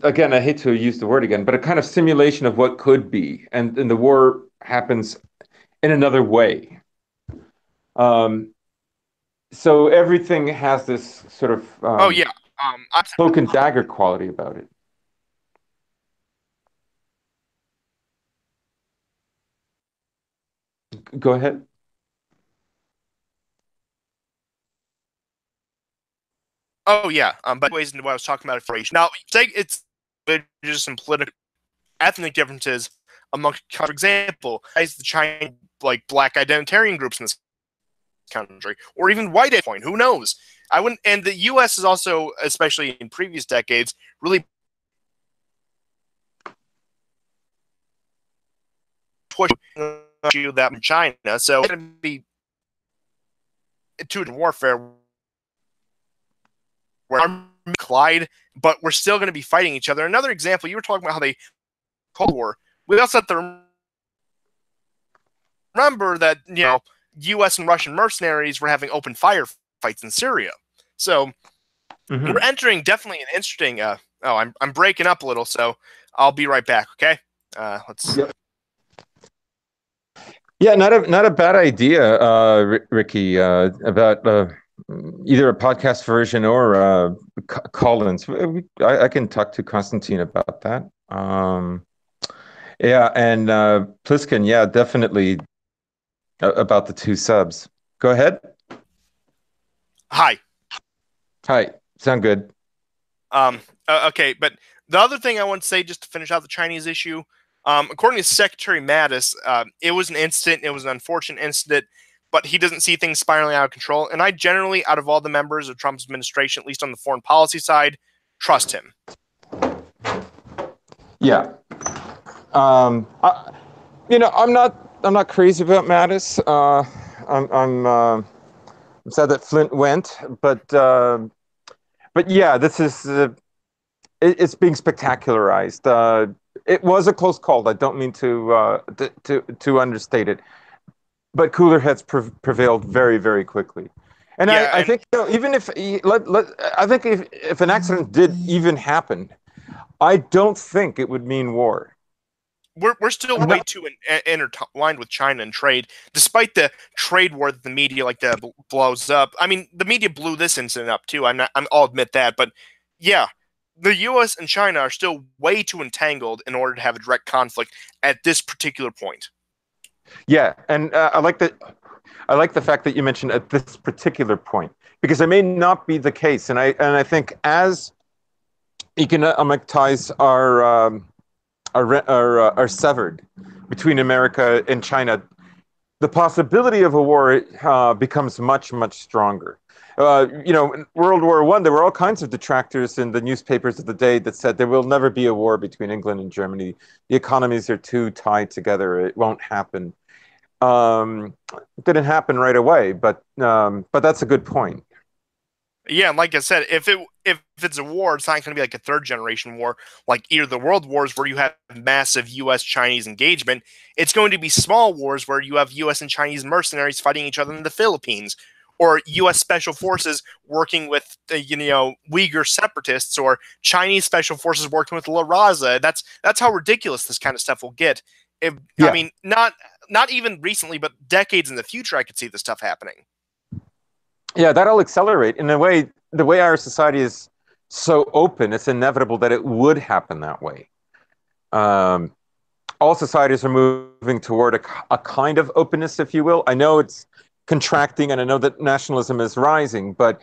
again, I hate to use the word again, but a kind of simulation of what could be, and the war happens in another way. Um, so everything has this sort of Oh yeah. I'm cloak and dagger quality about it. Go ahead. Oh yeah, but ways into what I was talking about affiliation. Now, say it's religious and political, ethnic differences among, for example, as the Chinese like black identitarian groups in this country, or even white point. Who knows? I wouldn't. And the U.S. is also, especially in previous decades, really pushing that in China. So it's going to be two warfare where armies collide, but we're still going to be fighting each other. Another example, you were talking about how they Cold War. We also have to remember that U.S. and Russian mercenaries were having open fire fights in Syria. So we're Hmm. entering definitely an interesting. Oh, I'm breaking up a little, so I'll be right back. Okay. Let's. Yep. Yeah, not a bad idea, Ricky, about either a podcast version or call-ins. I can talk to Constantine about that. Yeah, and Pliskin, yeah, definitely about the two subs. Go ahead. Hi. Hi, sound good. Okay, but the other thing I want to say, just to finish out the Chinese issue, according to Secretary Mattis, it was an incident. It was an unfortunate incident, but he doesn't see things spiraling out of control. And I generally, out of all the members of Trump's administration, at least on the foreign policy side, trust him. Yeah. I, I'm not crazy about Mattis. I'm sad that Flint went, but yeah, this is it's being spectacularized. It was a close call. I don't mean to understate it, but cooler heads prevailed very, very quickly. And Yeah, I and think, even if I think if an accident did even happen, I don't think it would mean war. we're still way too intertwined with China and trade, despite the trade war that the media like to blows up. I mean, the media blew this incident up too. I'll admit that, but yeah, the U.S. and China are still way too entangled in order to have a direct conflict at this particular point. Yeah, and I like the fact that you mentioned at this particular point because it may not be the case, and I think as economic ties are severed between America and China, the possibility of a war becomes much, much stronger. In World War One, there were all kinds of detractors in the newspapers of the day that said there will never be a war between England and Germany. The economies are too tied together; it won't happen. Didn't happen right away, but that's a good point. Yeah, and like I said, if it's a war, it's not going to be like a third generation war, like either the world wars where you have massive U.S. Chinese engagement. It's going to be small wars where you have U.S. and Chinese mercenaries fighting each other in the Philippines, or U.S. special forces working with Uyghur separatists, or Chinese special forces working with La Raza. That's how ridiculous this kind of stuff will get. I Yeah, mean, not not even recently, but decades in the future, I could see this stuff happening. Yeah, that'll accelerate. In a way, the way our society is so open, it's inevitable that it would happen that way. Um, all societies are moving toward a kind of openness, if you will. I know it's contracting, and I know that nationalism is rising, but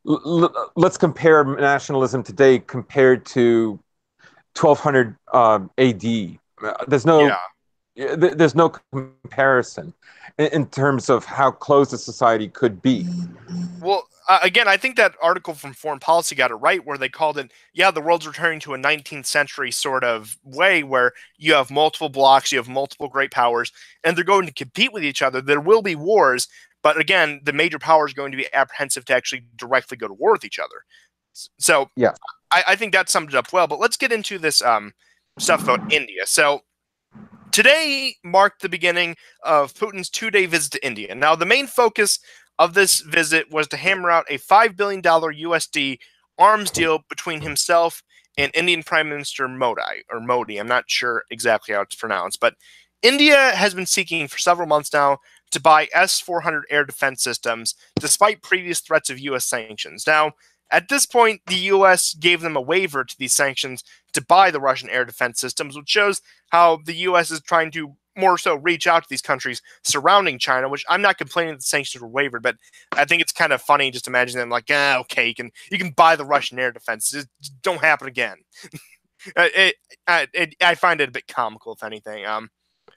let's compare nationalism today compared to 1200 AD. There's Yeah. no there's no comparison in terms of how close a society could be. Well, again, I think that article from Foreign Policy got it right, where they called it, yeah, the world's returning to a 19th century sort of way where you have multiple blocks, you have multiple great powers, and they're going to compete with each other. There will be wars, but again, the major power is going to be apprehensive to actually directly go to war with each other. So Yeah. I think that summed it up well. But let's get into this stuff about India. So today marked the beginning of Putin's 2 day visit to India. Now, the main focus of this visit was to hammer out a $5 billion USD arms deal between himself and Indian Prime Minister Modi. I'm not sure exactly how it's pronounced, but India has been seeking for several months now to buy S-400 air defense systems, despite previous threats of U.S. sanctions. Now, at this point, the U.S. gave them a waiver to these sanctions to buy the Russian air defense systems, which shows how the U.S. is trying to more so reach out to these countries surrounding China, which I'm not complaining that the sanctions were waived, but I think it's kind of funny just imagine them like, okay, you can buy the Russian air defense. It don't happen again. I find it a bit comical, if anything.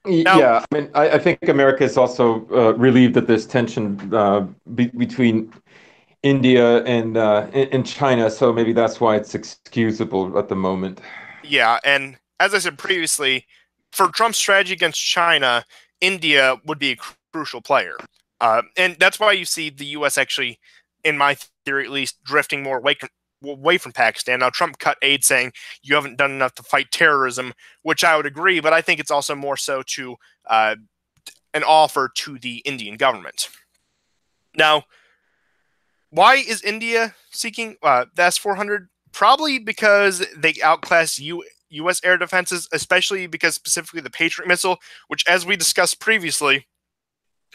Now, Yeah, I mean, I think America is also relieved that there's tension between India and China, so maybe that's why it's excusable at the moment. yeah, and as I said previously, for Trump's strategy against China, India would be a crucial player. And that's why you see the U.S. actually, in my theory at least, drifting more away from Pakistan. Now, Trump cut aid saying you haven't done enough to fight terrorism, which I would agree, but I think it's also more so to an offer to the Indian government. Now, why is India seeking the S-400? Probably because they outclass U.S. air defenses, especially because specifically the Patriot missile, which, as we discussed previously,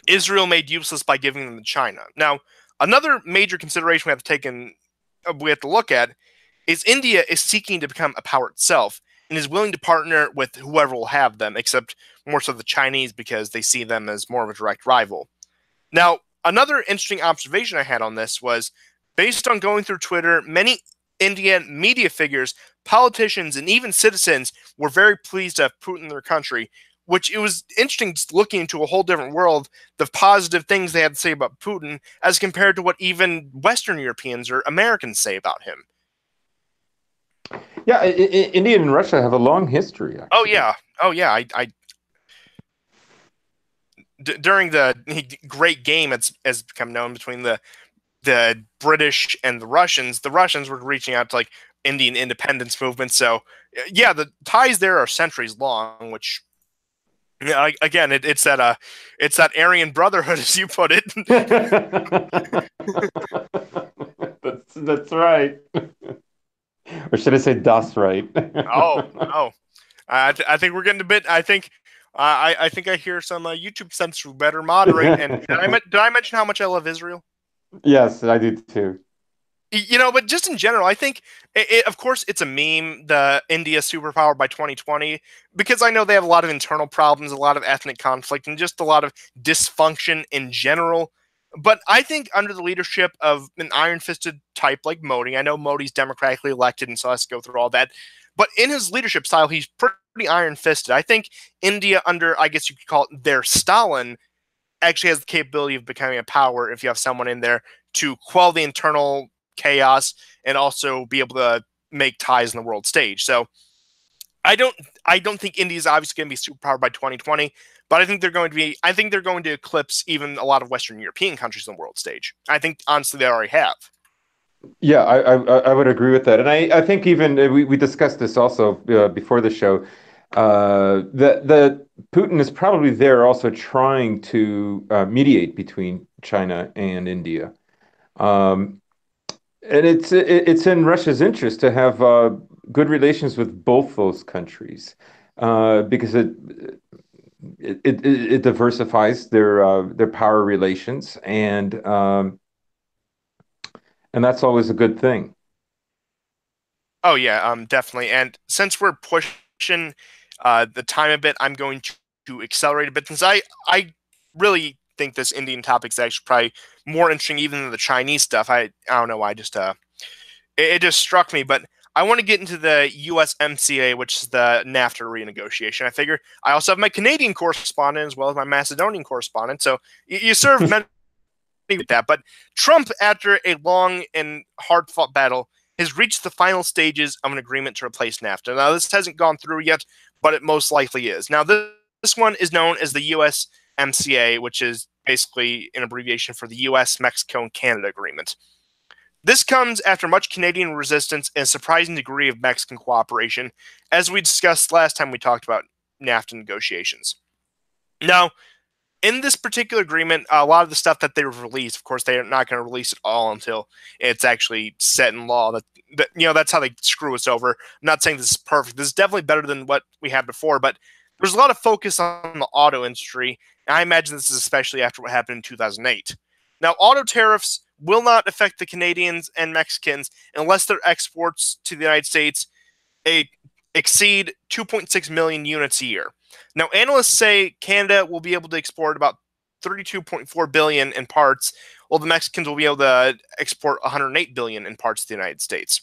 Israel made useless by giving them to China. Now, another major consideration we have to look at is India is seeking to become a power itself and is willing to partner with whoever will have them, except more so the Chinese because they see them as more of a direct rival. Now, another interesting observation I had on this was based on going through Twitter, many Indian media figures, politicians, and even citizens were very pleased to have Putin in their country, which it was interesting just looking into a whole different world, the positive things they had to say about Putin as compared to what even Western Europeans or Americans say about him. Yeah, India and Russia have a long history, Oh actually. yeah, oh yeah. During the Great Game, as become known between the British and the Russians were reaching out to like Indian independence movement. So yeah, the ties there are centuries long, which yeah, again, it's that Aryan Brotherhood, as you put it. That's right. Or should I say das right? Oh, oh, I think we're getting a bit. I think I hear some YouTube censor better moderate. And did I mention how much I love Israel? Yes, I do too. But just in general, I think, of course, it's a meme, the India superpower by 2020, because I know they have a lot of internal problems, a lot of ethnic conflict, and just a lot of dysfunction in general. But I think under the leadership of an iron fisted type like Modi, I know Modi's democratically elected and so has to go through all that. But in his leadership style, he's pretty iron fisted. I think India, under, I guess you could call it their Stalin, actually has the capability of becoming a power if you have someone in there to quell the internal chaos and also be able to make ties in the world stage. So I don't I don't think India is obviously going to be superpowered by 2020, but I think they're going to eclipse even a lot of Western European countries on the world stage. I think honestly they already have. Yeah, I would agree with that, and I think even we discussed this also before the show. That Putin is probably there also trying to mediate between China and India, um, and it's in Russia's interest to have good relations with both those countries, because it diversifies their power relations, and that's always a good thing. Oh yeah, definitely. And since we're pushing the time a bit, I'm going to accelerate a bit since I really think this Indian topic is actually probably more interesting even than the Chinese stuff. I don't know why, just it just struck me. But I want to get into the USMCA, which is the NAFTA renegotiation. I figure I also have my Canadian correspondent as well as my Macedonian correspondent, so you serve many with that. But Trump, after a long and hard fought battle, has reached the final stages of an agreement to replace NAFTA. Now, this hasn't gone through yet, but it most likely is. Now, this one is known as the USMCA, which is basically an abbreviation for the US, Mexico, and Canada Agreement. This comes after much Canadian resistance and a surprising degree of Mexican cooperation, as we discussed last time we talked about NAFTA negotiations. Now, in this particular agreement, a lot of the stuff that they released, of course, they are not going to release it all until it's actually set in law. That's how they screw us over. I'm not saying this is perfect. This is definitely better than what we had before, but there's a lot of focus on the auto industry. And I imagine this is especially after what happened in 2008. Now, auto tariffs will not affect the Canadians and Mexicans unless their exports to the United States a, exceed 2.6 million units a year. Now, analysts say Canada will be able to export about 32.4 billion in parts, while the Mexicans will be able to export 108 billion in parts to the United States.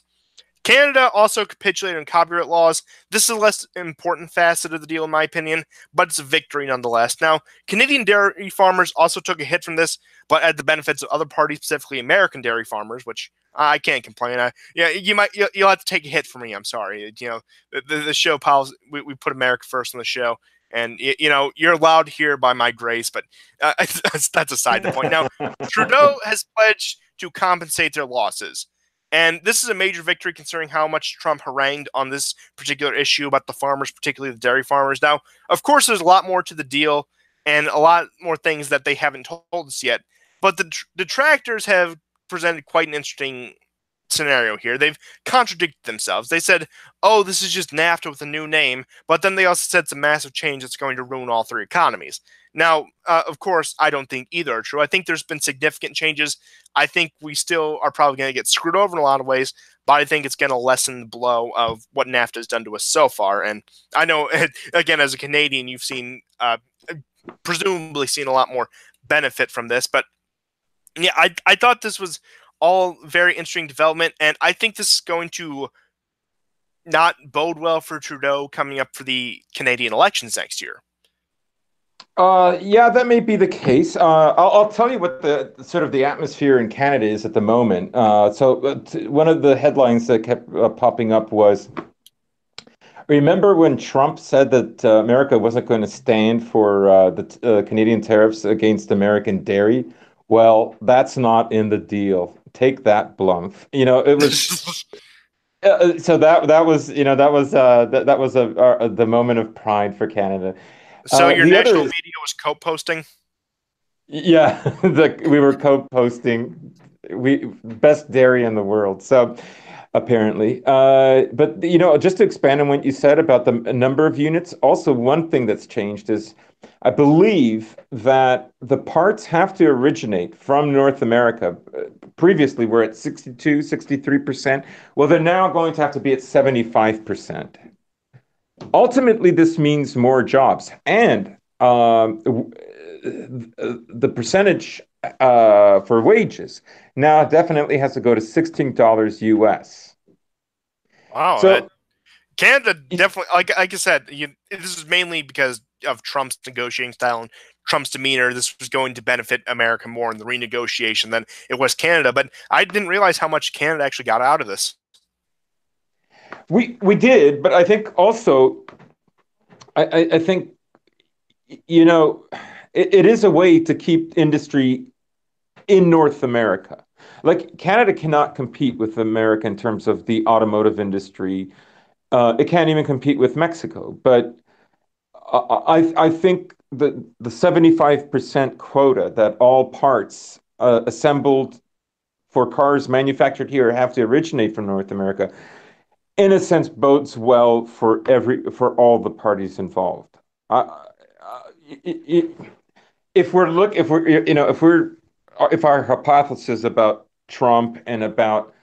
Canada also capitulated on copyright laws. This is a less important facet of the deal, in my opinion, but it's a victory nonetheless. Now, Canadian dairy farmers also took a hit from this, but at the benefits of other parties, specifically American dairy farmers, which I can't complain. You'll have to take a hit for me. I'm sorry. The show pals, we put America first on the show, and you're allowed here by my grace, but that's aside the point. Now, Trudeau has pledged to compensate their losses. And this is a major victory considering how much Trump harangued on this particular issue about the farmers, particularly the dairy farmers. Now, of course, there's a lot more to the deal and a lot more things that they haven't told us yet. But the detractors have presented quite an interesting scenario here. They've contradicted themselves. They said, oh, this is just NAFTA with a new name, but then they also said it's a massive change that's going to ruin all three economies. Now, of course, I don't think either are true. I think there's been significant changes. I think we still are probably going to get screwed over in a lot of ways, but I think it's going to lessen the blow of what NAFTA has done to us so far. And I know, again, as a Canadian, you've seen, presumably seen a lot more benefit from this, but yeah, I thought this was all very interesting development, and I think this is going to not bode well for Trudeau coming up for the Canadian elections next year. Yeah, that may be the case. I'll tell you what the sort of the atmosphere in Canada is at the moment. One of the headlines that kept popping up was, remember when Trump said that America wasn't going to stand for the Canadian tariffs against American dairy? Well, that's not in the deal. Take that, Blump. It was so that was that was the moment of pride for Canada. So your The other national is, media was co-posting. yeah, we were co-posting, we best dairy in the world. So apparently, but just to expand on what you said about the number of units, also one thing that's changed is I believe that the parts have to originate from North America. Previously, we're at 62, 63%. Well, they're now going to have to be at 75%. Ultimately, this means more jobs, and the percentage for wages now definitely has to go to $16 US. Wow, So, Canada definitely, like I said, this is mainly because of Trump's negotiating style and Trump's demeanor. This was going to benefit America more in the renegotiation than it was Canada. But I didn't realize how much Canada actually got out of this. we did, but I think also I think it is a way to keep industry in North America. Like Canada cannot compete with America in terms of the automotive industry. It can't even compete with Mexico. But I think the 75% quota that all parts assembled for cars manufactured here have to originate from North America, in a sense, bodes well for all the parties involved. if we're if we're if our hypothesis about Trump and about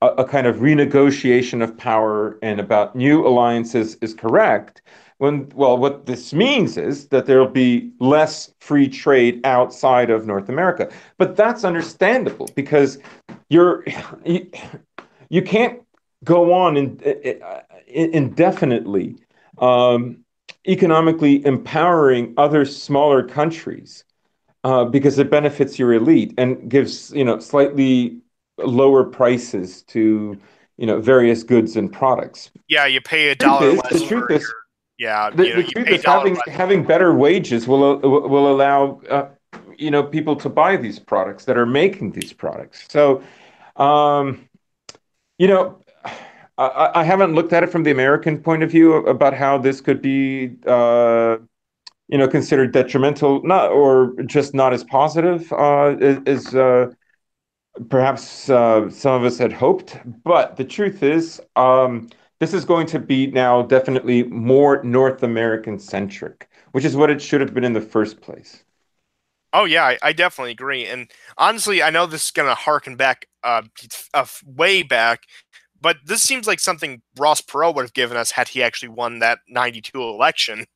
a kind of renegotiation of power and about new alliances is correct, what this means is that there'll be less free trade outside of North America. But that's understandable because you're you, you can't go on indefinitely um, economically empowering other smaller countries because it benefits your elite and gives, slightly lower prices to, various goods and products. Yeah, you pay a Truth dollar is, less the for truth is, your yeah, the you truth pay a is dollar less. having better wages will allow people to buy these products that are making these products. So, um, you know, I haven't looked at it from the American point of view about how this could be, considered detrimental, not or just not as positive as perhaps some of us had hoped. But the truth is, this is going to be now definitely more North American centric, which is what it should have been in the first place. Oh yeah, I definitely agree. And honestly, I know this is gonna harken back way back, but this seems like something Ross Perot would have given us had he actually won that '92 election.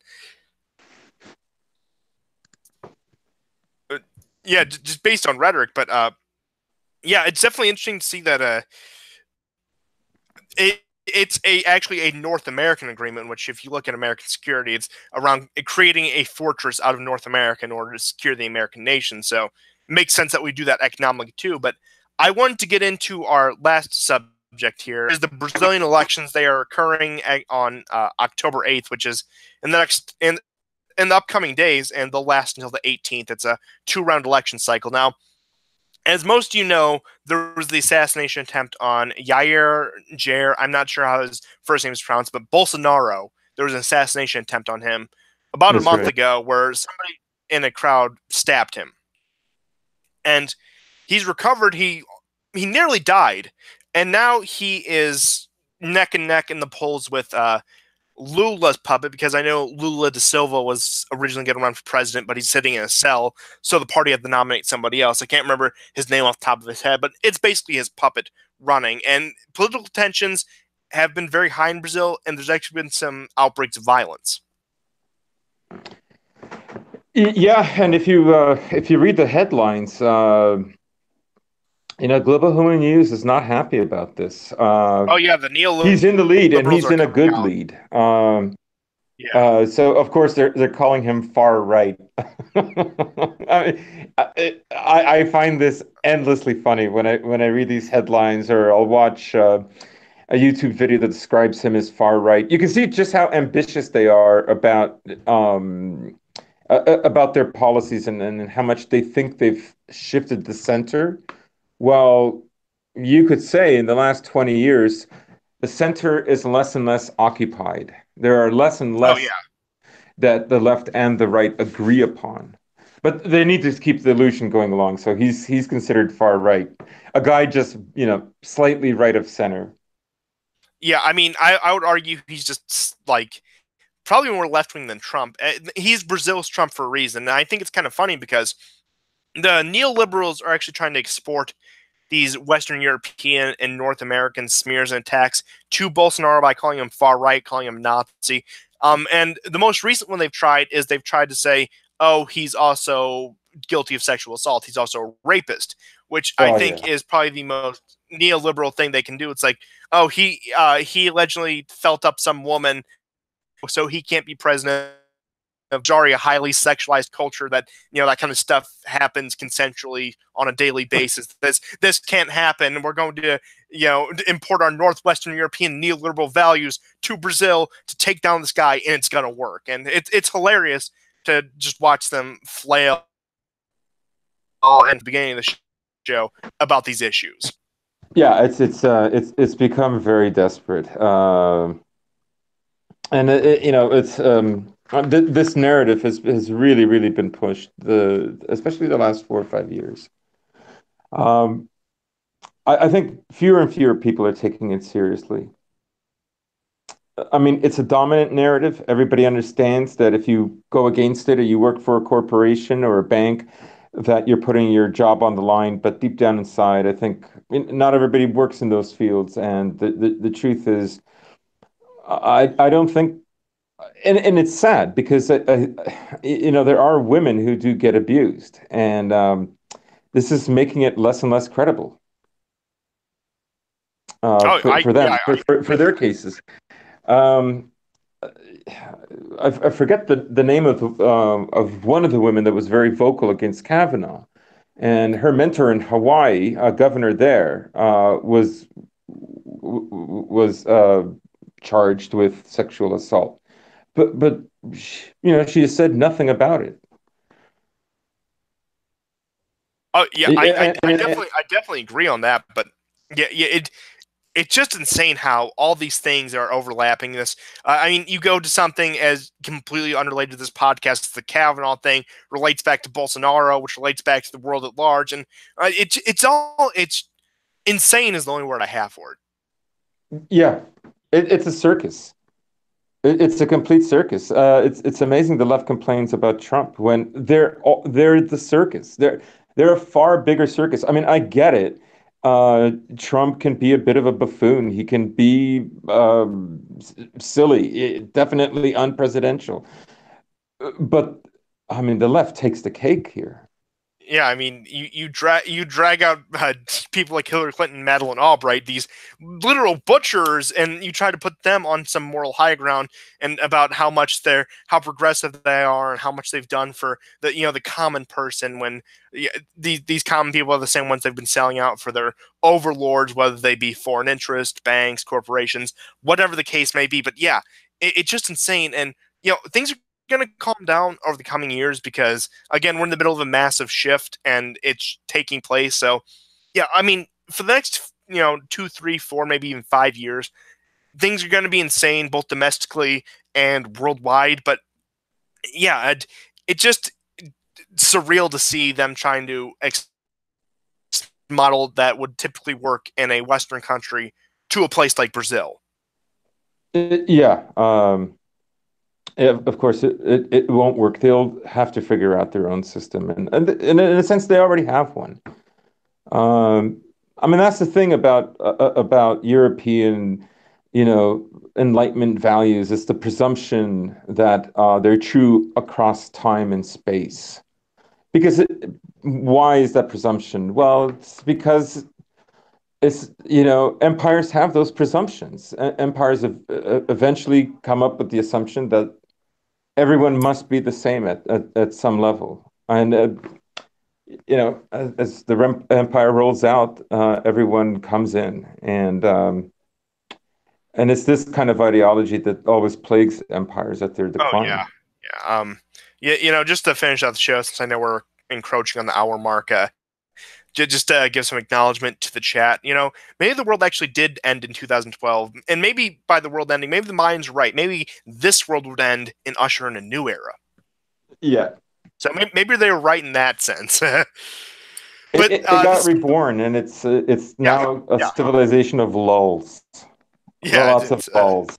Uh, yeah, just based on rhetoric, but yeah, it's definitely interesting to see that it's a actually a North American agreement. Which, if you look at American security, it's around creating a fortress out of North America in order to secure the American nation. So it makes sense that we do that economically too. But I wanted to get into our last subject here is the Brazilian elections. They are occurring on October 8th, which is in the next in the upcoming days, and they'll last until the 18th. It's a two-round election cycle. Now, as most of you know, there was the assassination attempt on Jair. I'm not sure how his first name is pronounced, but Bolsonaro. There was an assassination attempt on him about a That's month right. ago, where somebody in a crowd stabbed him, and he's recovered. He nearly died, and now he is neck and neck in the polls with Lula's puppet, because I know Lula da Silva was originally going to run for president, but he's sitting in a cell, so the party had to nominate somebody else. I can't remember his name off the top of his head, but it's basically his puppet running. And political tensions have been very high in Brazil, and there's actually been some outbreaks of violence. Yeah, and if you read the headlines, Global Human News is not happy about this. Oh yeah, the He's in the lead, and neoliberals he's are in a coming good out. lead. Yeah. So of course they're calling him far right. I find this endlessly funny when I read these headlines or I'll watch a YouTube video that describes him as far right. You can see just how ambitious they are about their policies and how much they think they've shifted the center. Well, you could say in the last 20 years, the center is less and less occupied. There are less and Oh less yeah. that the left and the right agree upon. But they need to keep the illusion going along. So he's considered far right. A guy just, slightly right of center. Yeah, I mean, I would argue he's just like probably more left wing than Trump. He's Brazil's Trump for a reason. And I think it's kind of funny because the neoliberals are actually trying to export these Western European and North American smears and attacks to Bolsonaro by calling him far right, calling him Nazi. And the most recent one they've tried to say, oh, he's also guilty of sexual assault. He's also a rapist, which I Oh think yeah. is probably the most neoliberal thing they can do. It's like, oh, he allegedly felt up some woman, so he can't be president of Jari, a highly sexualized culture that that kind of stuff happens consensually on a daily basis. This can't happen. We're going to import our northwestern European neoliberal values to Brazil to take down this guy, and it's gonna work. And it's hilarious to just watch them flail at the beginning of the show about these issues. Yeah, it's become very desperate. And it's this narrative has really been pushed, especially the last 4 or 5 years. Um, I think fewer and fewer people are taking it seriously. I mean, it's a dominant narrative. Everybody understands that if you go against it or you work for a corporation or a bank, that you're putting your job on the line. But deep down inside, I think not everybody works in those fields. And the truth is, I don't think, and it's sad because, there are women who do get abused. And this is making it less and less credible Oh, for yeah, them, for their cases. Um, I forget the name of one of the women that was very vocal against Kavanaugh, and her mentor in Hawaii, a governor there, was charged with sexual assault. But she has said nothing about it. oh yeah, And I definitely agree on that. But yeah, it's just insane how all these things are overlapping this. I mean, you go to something as completely unrelated to this podcast, the Kavanaugh thing relates back to Bolsonaro, which relates back to the world at large, and it's insane is the only word I have for it. yeah, it's a circus. It's a complete circus. It's amazing the left complains about Trump when they're the circus. They're a far bigger circus. I mean, I get it. Trump can be a bit of a buffoon. He can be silly, definitely unpresidential. But I mean, the left takes the cake here. Yeah, I mean, you drag out people like Hillary Clinton, Madeleine Albright, these literal butchers, and you try to put them on some moral high ground and about how progressive they are and how much they've done for the common person. When these common people are the same ones they've been selling out for their overlords, whether they be foreign interest, banks, corporations, whatever the case may be. But yeah, it's just insane, and things are going to calm down over the coming years because again we're in the middle of a massive shift and it's taking place. So yeah, I mean, for the next 2, 3, 4, maybe even 5 years, things are going to be insane both domestically and worldwide. But yeah, it's just surreal to see them trying to model that would typically work in a Western country to a place like Brazil. Yeah. Of course, it won't work. They'll have to figure out their own system, and in a sense, they already have one. Um, I mean, that's the thing about European, Enlightenment values. It's the presumption that they're true across time and space. Because why is that presumption? Well, it's because empires have those presumptions. Empires have eventually come up with the assumption that everyone must be the same at some level. And, as the empire rolls out, everyone comes in. And it's this kind of ideology that always plagues empires at their Oh yeah, decline. yeah. Yeah, just to finish out the show, since I know we're encroaching on the hour mark, just to give some acknowledgement to the chat. Maybe the world actually did end in 2012, and maybe by the world ending, maybe the mind's right. Maybe this world would end and usher in a new era. Yeah. So maybe they were right in that sense. It, But it, it got this, reborn, and it's yeah, now a yeah, civilization of lulls. yeah. Lots of lulls.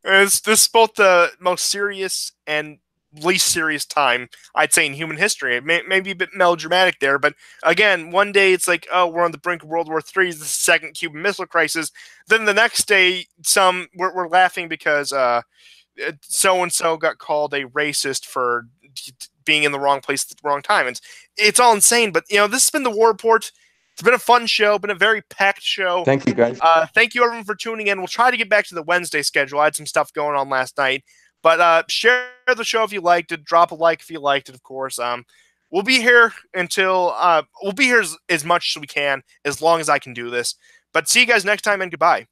This is both the most serious and least serious time I'd say in human history. It may be a bit melodramatic there, but again, one day it's like, oh, we're on the brink of World War III, the second Cuban Missile Crisis. Then the next day, we're laughing because so and so got called a racist for being in the wrong place at the wrong time. It's all insane. But this has been the War Report. It's been a fun show, been a very packed show. Thank you, guys. Thank you everyone for tuning in. We'll try to get back to the Wednesday schedule. I had some stuff going on last night, but share the show if you liked it. Drop a like if you liked it, of course. We'll be here until we'll be here as much as we can, as long as I can do this. But see you guys next time, and goodbye.